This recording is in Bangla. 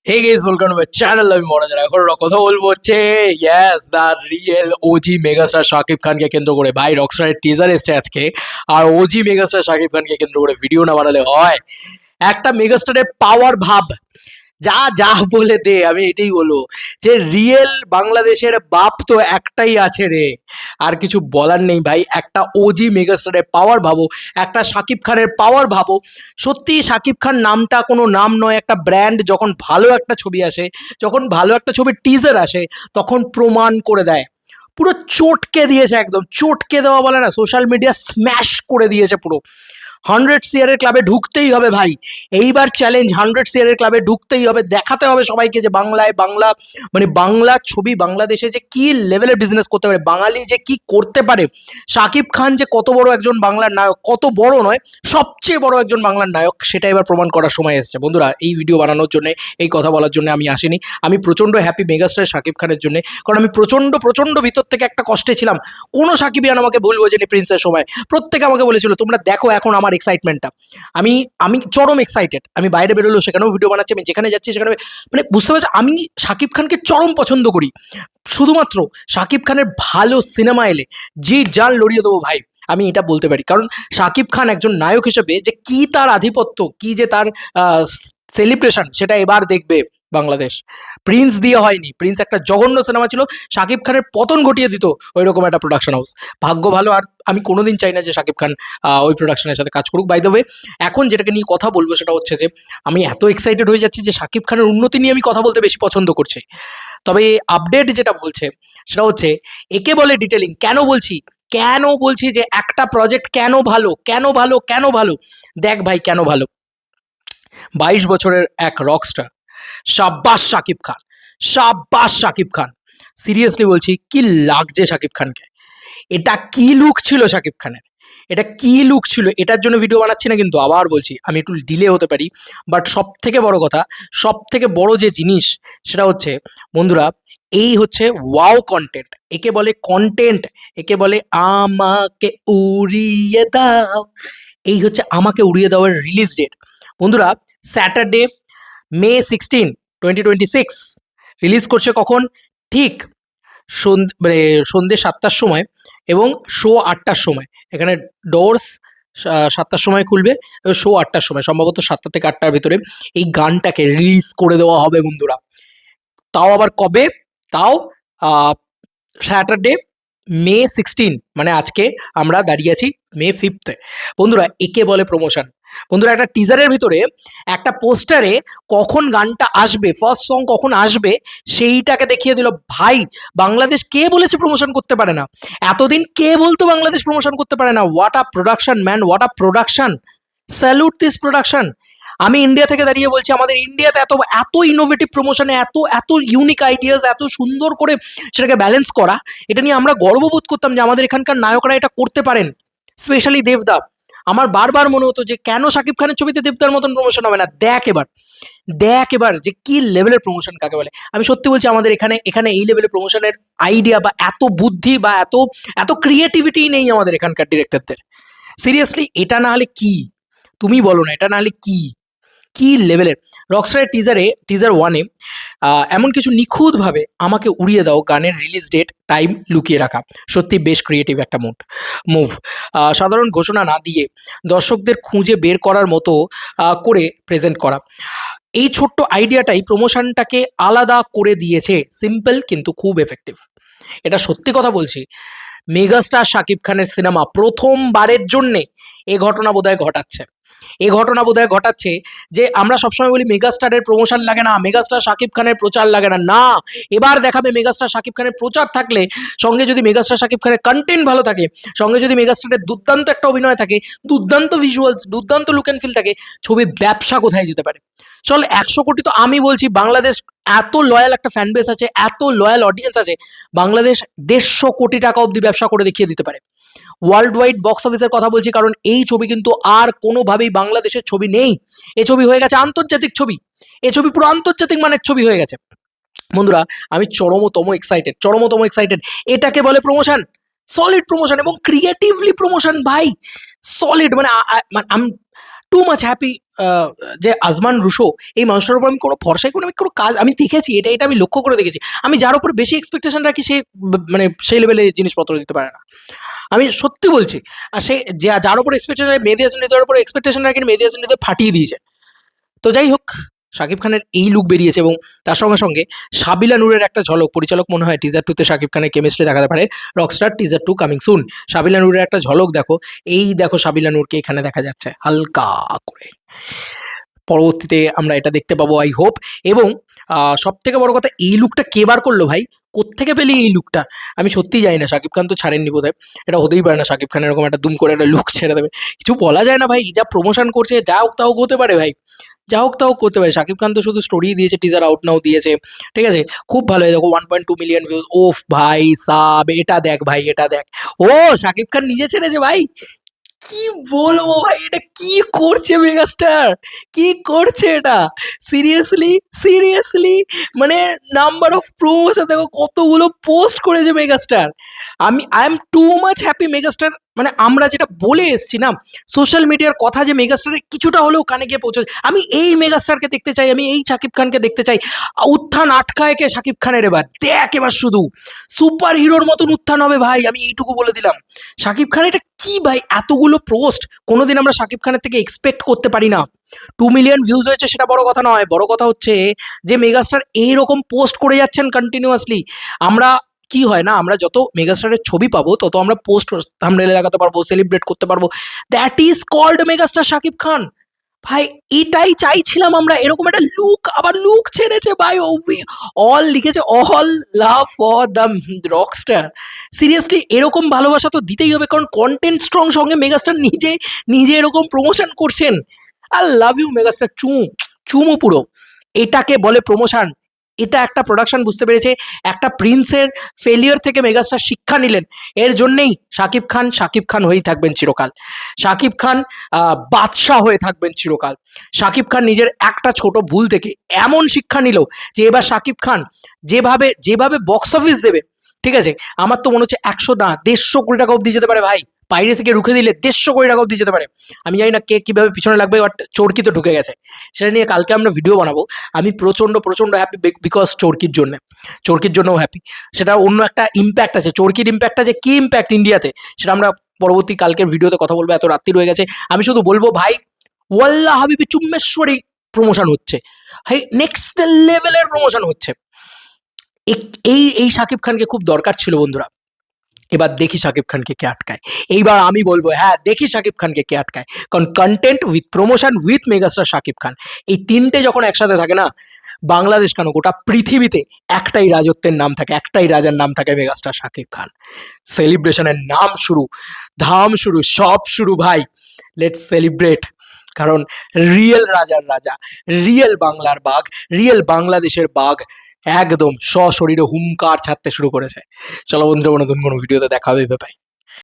Hey guys welcome to my channel. আমি মনোজ, এখন ওরা কথা বলবো হচ্ছে yes the real OG megastar Shakib খানকে কেন্দ্র করে। ভাই রকস্টারের টিজার এসছে আজকে, আর ওজি মেগাস্টার শাকিব খানকে কেন্দ্র করে ভিডিও না বানালে হয়? একটা মেগাস্টারের পাওয়ার ভাব, যা যা বলে দে, আমি এটাই বলবো যে রিয়েল বাংলাদেশের বাপ তো একটাই আছে রে, আর কিছু বলার নেই ভাই। একটা ওজি মেগাস্টারের পাওয়ার ভাবো, একটা শাকিব খানের পাওয়ার ভাবো। সত্যি শাকিব খান নামটা কোনো নাম নয়, একটা ব্র্যান্ড। যখন ভালো একটা ছবি আসে, যখন ভালো একটা ছবির টিজার আসে, তখন প্রমাণ করে দেয়। পুরো চটকে দিয়েছে, একদম চটকে দেওয়া বলে না, সোশ্যাল মিডিয়া স্ম্যাশ করে দিয়েছে পুরো। 100 সিয়ারের ক্লাবে ঢুকতেই হবে ভাই। এইবার চ্যালেঞ্জ, 100 সিয়ারের ক্লাবে ঢুকতেই হবে, দেখাতে হবে সবাইকে যে বাংলায় বাংলা, মানে বাংলা ছবি বাংলাদেশে যে কি লেভেলের বিজনেস করতে পারে, বাঙালি যে কি করতে পারে, শাকিব খান যে কত বড় একজন বাংলার নায়ক, কত বড় নয়, সবচেয়ে বড় একজন বাংলার নায়ক, সেটা এবার প্রমাণ করার সময় এসেছে। বন্ধুরা, এই ভিডিও বানানোর জন্য, এই কথা বলার জন্য আমি আসিনি। আমি প্রচণ্ড হ্যাপি মেগাস্টার শাকিব খানের জন্য, কারণ আমি প্রচণ্ড প্রচণ্ড ভিতর থেকে একটা কষ্টে ছিলাম। কোনো সাকিবিয়ান আমাকে ভুল বোঝেনি প্রিন্সের সময়, প্রত্যেকে আমাকে বলেছিল তোমরা দেখো এখন আমার এক্সাইটমেন্টটা। আমি আমি চরম এক্সাইটেড। আমি বাইরে বেরোলো সেখানেও ভিডিও বানাচ্ছি, আমি যেখানে যাচ্ছি সেখানে, মানে বুঝতে পারছি আমি শাকিব খানকে চরম পছন্দ করি। শুধুমাত্র শাকিব খানের ভালো সিনেমা এলে জি জান লড়িয়ে দেবো ভাই, আমি এটা বলতে পারি। কারণ শাকিব খান একজন নায়ক হিসেবে যে কি তার আধিপত্য, কি যে তার সেলিব্রেশন, সেটা এবার দেখবে বাংলাদেশ। প্রিন্স দিয়ে হয়নি, প্রিন্স একটা জঘন্য সিনেমা ছিল, শাকিব খানের পতন ঘটিয়ে দিত ওই রকম একটা প্রোডাকশন হাউস। ভাগ্য ভালো, আর আমি কোনোদিন চাই না যে শাকিব খান ওই প্রোডাকশনের সাথে কাজ করুক। বাই দ্য ওয়ে, এখন যেটাকে নিয়ে কথা বলবো সেটা হচ্ছে যে আমি এত এক্সাইটেড হয়ে যাচ্ছি যে শাকিব খানের উন্নতি নিয়ে আমি কথা বলতে বেশি পছন্দ করছি। তবে আপডেট যেটা বলছে সেটা হচ্ছে, একে বলে ডিটেলিং। কেন বলছি যে একটা প্রজেক্ট কেন ভালো, কেন ভালো, কেন ভালো। দেখ ভাই কেন ভালো, 22 বছরের এক রকস্টার, সাব্বাস শাকিব খান, সাব্বাস শাকিব খান। সিরিয়াসলি বলছি, কি লাগছে শাকিব খানকে। এটা কি লুক ছিল শাকিব খানের, এটা কি লুক ছিল। এটার জন্য ভিডিও বানাচ্ছি না, কিন্তু আবার বলছি আমি একটু ডিলে হতে পারি, বাট সব থেকে বড় কথা, সব থেকে বড় যে জিনিস সেটা হচ্ছে, বন্ধুরা, এই হচ্ছে ওয়াও কন্টেন্ট। একে বলে কন্টেন্ট, একে বলে আমাকে উড়িয়ে দাও। এই হচ্ছে আমাকে উড়িয়ে দেওয়ার রিলিজ ডেট। বন্ধুরা, স্যাটারডে May 16, 2026 রিলিজ করছে। কখন? ঠিক মানে সন্ধ্যে 7টার সময়, এবং শো 8টার সময়। এখানে ডোরস 7টার সময় খুলবে, শো 8টার সময়, সম্ভবত 7টা থেকে 8টার ভিতরে এই গানটাকে রিলিজ করে দেওয়া হবে বন্ধুরা। তাও আবার কবে? তাও স্যাটারডে May 16, মানে আজকে আমরা দাঁড়িয়ে আছি May 5। বন্ধুরা, একে বলে প্রমোশন। বন্ধুরা, একটা টিজারের ভিতরে, একটা পোস্টারে কখন গানটা আসবে, ফার্স্ট সং কখন আসবে, সেইটাকে দেখিয়ে দিল ভাই। বাংলাদেশ কে বলেছে প্রমোশন করতে পারে না? এতদিন কে বলতো বাংলাদেশ প্রমোশন করতে পারে না? What a production man, what a production. Salute this production. আমি ইন্ডিয়া থেকে দাঁড়িয়ে বলছি, আমাদের ইন্ডিয়াতে এত এত ইনোভেটিভ প্রমোশনে, এত এত ইউনিক আইডিয়াস, এত সুন্দর করে সেটাকে ব্যালেন্স করা, এটা নিয়ে আমরা গর্ববোধ করতাম যে আমাদের এখানকার নায়করা এটা করতে পারেন। স্পেশালি দেবদা। আমার বারবার মনে হতো যে কেন শাকিব খানের ছবিতে দেবদার মতন প্রমোশন হবে না। দেখ এবার যে কি লেভেলের প্রমোশন কাকে বলে। আমি সত্যি বলছি, আমাদের এখানে এখানে এই লেভেলের প্রমোশনের আইডিয়া বা এত বুদ্ধি বা এত এত ক্রিয়েটিভিটি নেই আমাদের এখানকার ডিরেক্টরদের। সিরিয়াসলি, এটা না হলে কি, তুমি বলো না, এটা না হলে কি, কি লেভেলের। রকস্টারের টিজার 1-এ এমন কিছু নিখুঁতভাবে আমাকে উড়িয়ে দাও গানের রিলিজ ডেট, টাইম লুকিয়ে রাখা, সত্যি বেশ ক্রিয়েটিভ একটা মুভ। সাধারণ ঘোষণা না দিয়ে দর্শকদের খুঁজে বের করার মতো করে প্রেজেন্ট করা, এই ছোট্ট আইডিয়াটাই প্রমোশনটাকে আলাদা করে দিয়েছে। সিম্পল কিন্তু খুব এফেক্টিভ। এটা সত্যি কথা বলছি, মেগাস্টার শাকিব খানের সিনেমা প্রথমবারের জন্যে এ ঘটনা বোধহয় ঘটাচ্ছে যে আমরা সবসময় বলি মেগাস্টারের প্রমোশন লাগে না, মেগাস্টার শাকিব খানের প্রচার লাগে না। না, এবার দেখাবে মেগাস্টার শাকিব খানের প্রচার থাকলে, সঙ্গে যদি মেগাস্টার শাকিব খানের কন্টেন্ট ভালো থাকে, সঙ্গে যদি মেগাস্টারের দুর্দান্ত একটা অভিনয় থাকে, দুর্দান্ত ভিজুয়ালস, দুর্দান্ত লুক অ্যান্ড ফিল থাকে, ছবির ব্যবসা কোথায় যেতে পারে। চল 100 কোটি, তো আমি বলছি বাংলাদেশ এত লয়াল একটা ফ্যান বেস আছে, এত লয়াল অডিয়েন্স আছে, বাংলাদেশ 150 কোটি টাকা অবধি ব্যবসা করে দেখিয়ে দিতে পারে। ওয়ার্ল্ড ওয়াইড বক্স অফিসের কথা বলছি, কারণ এই ছবি কিন্তু আর কোনোভাবেই বাংলাদেশের ছবি নেই। এ ছবি হয়ে গেছে আন্তর্জাতিক ছবি, এ ছবি পুরো আন্তর্জাতিক মানের ছবি হয়ে গেছে। বন্ধুরা, আমি চরমতম এক্সাইটেড। এটাকে বলে প্রমোশন, সলিড প্রমোশন এবং ক্রিয়েটিভলি প্রমোশন ভাই, সলিড। মানে টু মাচ হ্যাপি যে আজমান রুশো এই মানুষটার উপর আমি কোনো ভরসাই কোনো আমি কোনো কাজ আমি দেখেছি, এটা আমি লক্ষ্য করে দেখেছি। আমি যার উপর বেশি এক্সপেকটেশন রাখি সে মানে সেই লেভেলে জিনিসপত্র দিতে পারে না। আমি সত্যি বলছি। আর সে যার উপর এক্সপেকটেশন মেহেদী হাসান হৃদয়ের উপর এক্সপেকটেশন রাখেন, মেহেদী হাসান হৃদয় ফাটিয়ে দিয়েছে। তো যাই হোক, শাকিব খানের এই লুক বেরিয়েছে এবং তার সঙ্গে সঙ্গে সাবিলা নূরের একটা ঝলক, পরিচালক মনে হয় টিজার টুতে শাকিব খানের কেমিস্ট্রি দেখাতে পারে। Rockstar teaser to coming soon. Sabila নূরের একটা ঝলক দেখো, এই দেখো সাবিলা নূরকে এখানে দেখা যাচ্ছে হালকা করে। পরবর্তীতে আমরা এটা দেখতে পাবো আই হোপ। এবং সব থেকে বড় কথা, এই লুকটা কে বার করলো ভাই, কোত্থেকে পেলি এই লুকটা? আমি সত্যিই জানি না, শাকিব খান তো ছাড়েননি বোধহয়। এটা হতেই পারে না শাকিব খান এরকম একটা দুম করে একটা লুক ছেড়ে দেবে, কিছু বলা যায় না ভাই। যা প্রমোশন করছে, যা হোক তা হোক হতে পারে ভাই, যা হোক তা হোক করতে পারে। শাকিব খান তো শুধু স্টোরি দিয়েছে, টিজার আউট নাও দিয়েছে, ঠিক আছে, খুব ভালো হয়ে দেখো 1.2 মিলিয়ন ভিউজ। ওফ ভাই সাব, এটা দেখ ভাই, এটা দেখ। ও শাকিব খান নিজে ছেড়েছে ভাই, কি বলবো ভাই, এটা কি করছে মেগাস্টার, কি করছে এটা? সিরিয়াসলি সিরিয়াসলি, মানে নাম্বার অফ প্রমোশন দেখো, কতগুলো পোস্ট করেছে megastar. I am too much happy megastar. মানে আমরা যেটা বলে এসছি না, সোশ্যাল মিডিয়ার কথা, যে মেগাস্টারের কিছুটা হলেও কানে গিয়ে পৌঁছে, আমি এই মেগাস্টারকে দেখতে চাই, আমি এই শাকিব খানকে দেখতে চাই। উত্থান আটকায় কে শাকিব খানের, এবার দেখ, এবার শুধু সুপার হিরোর মতন উত্থান হবে ভাই, আমি এইটুকু বলে দিলাম। শাকিব খান এটা কি ভাই, এতগুলো পোস্ট কোনোদিন আমরা শাকিব খানের থেকে এক্সপেক্ট করতে পারি না। 2 মিলিয়ন ভিউজ হয়েছে সেটা বড় কথা নয়, বড় কথা হচ্ছে যে মেগাস্টার এইরকম পোস্ট করে যাচ্ছেন কন্টিনিউয়াসলি। আমরা কি হয় না, আমরা যত মেগাস্টারের ছবি পাবো তত আমরা পোস্ট থাম্বনেলে লাগাতে পারবো, সেলিব্রেট করতে পারবো। That is called megastar Shakib Khan. ভাই এটাই চাইছিলাম আমরা, এরকম একটা লুক, আবার লুক ছেড়েছে ভাই। অল লিখেছে, all love for the Rockstar. Seriously এরকম ভালোবাসা তো দিতেই হবে, কারণ কন্টেন্ট স্ট্রং সঙ্গে মেগাস্টার নিজে নিজে এরকম প্রমোশন করছেন। আই লাভ ইউ মেগাস্টার, চুমু পুরো। এটাকে বলে প্রমোশন, এটা একটা প্রোডাকশন বুঝতে পেরেছে। একটা প্রিন্সের ফেলিওর থেকে মেগাস্টার শিক্ষা নিলেন, এর জন্যেই শাকিব খান হয়েই থাকবেন চিরকাল। শাকিব খান বাদশাহ হয়ে থাকবেন চিরকাল। শাকিব খান নিজের একটা ছোট ভুল থেকে এমন শিক্ষা নিল যে এবার শাকিব খান যেভাবে যেভাবে বক্স অফিস দেবে, ঠিক আছে, আমার তো মনে হচ্ছে 100 না 150 কোটি টাকা অব্দি যেতে পারে ভাই। পাইরেসিকে রুখে দিলে 150 কোটি টাকা অব্দি যেতে পারে। আমি জানি না কে কীভাবে পিছনে লাগবে, বাট চরকি তো ঢুকে গেছে। সেটা নিয়ে কালকে আমরা ভিডিও বানাবো। আমি প্রচণ্ড প্রচণ্ড হ্যাপি, বিকজ চরকির জন্যও হ্যাপি। সেটা অন্য একটা ইম্প্যাক্ট আছে, চরকির ইম্প্যাক্টটা যে কী ইম্প্যাক্ট ইন্ডিয়াতে, সেটা আমরা পরবর্তী কালকের ভিডিওতে কথা বলবো। এত রাত্রি রয়ে গেছে, আমি শুধু বলবো ভাই, ওয়াল্লাহ হাবিবি চুম্মেশ্বরী প্রমোশন হচ্ছে, ভাই নেক্সট লেভেলের প্রমোশন হচ্ছে। এই শাকিব খানকে খুব দরকার ছিল বন্ধুরা। এবার দেখি শাকিব খানকে কে আটকায়। এইবার আমি বলবো হ্যাঁ, দেখি শাকিব খানকে কে আটকায়, কারণ content with promotion with megastar Shakib Khan, এই তিনটে যখন একসাথে থাকে না, বাংলাদেশ কেন গোটা পৃথিবীতে একটাই রাজত্বের নাম থাকে, একটাই রাজার নাম থাকে, মেগাস্টার শাকিব খান। সেলিব্রেশনের নাম শুরু, ধাম শুরু, সব শুরু ভাই। লেটস সেলিব্রেট, কারণ রিয়েল রাজার রাজা, রিয়েল বাংলার বাঘ, রিয়েল বাংলাদেশের বাঘ একদম সশরীরে হুঙ্কার ছাড়তে শুরু করেছে। চলো বন্ধুরা, নতুন কোনো ভিডিওতে দেখা হবে, বাই।